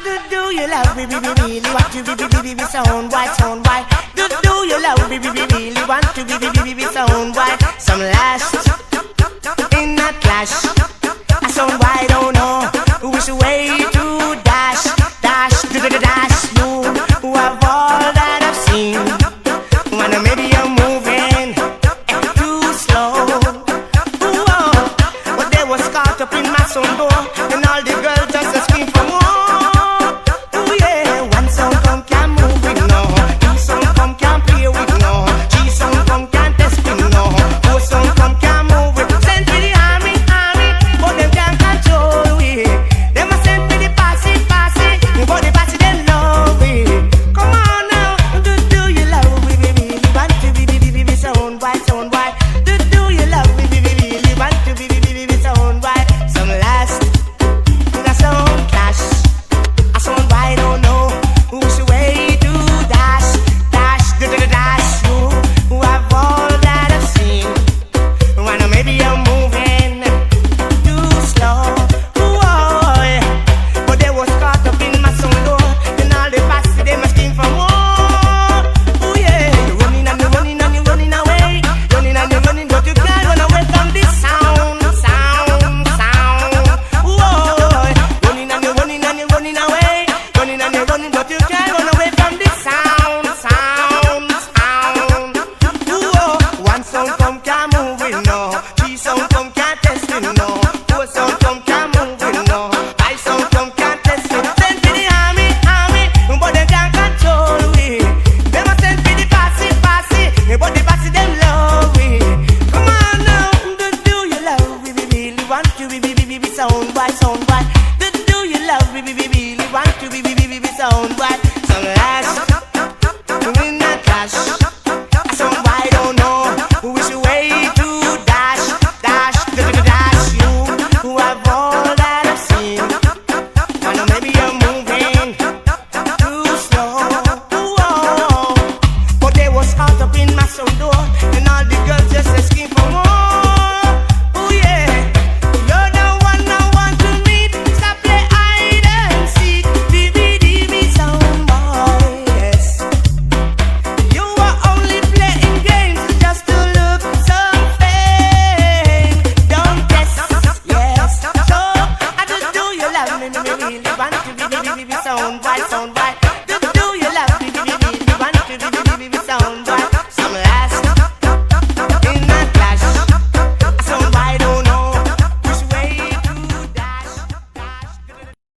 Do you love me, really want to be sound white, sound white? Do you love me, really want to be sound white? Some last in a clash. I sound white, don't know which way to dash, dash, dash. You who have all that I've seen, wanna maybe you're moving too slow. But they was caught up in my sound door, and all the girls just scream for more. Sound white, sound white. Do you love me, really want to be sound white? Some last in that clash. Sound white, don't know which way to dash, dash, dash. You who have all that I've seen, I know maybe you're moving too slow. But they was caught up in my sound door, and all the girls just asking for more. Really want to be sound white, sound white.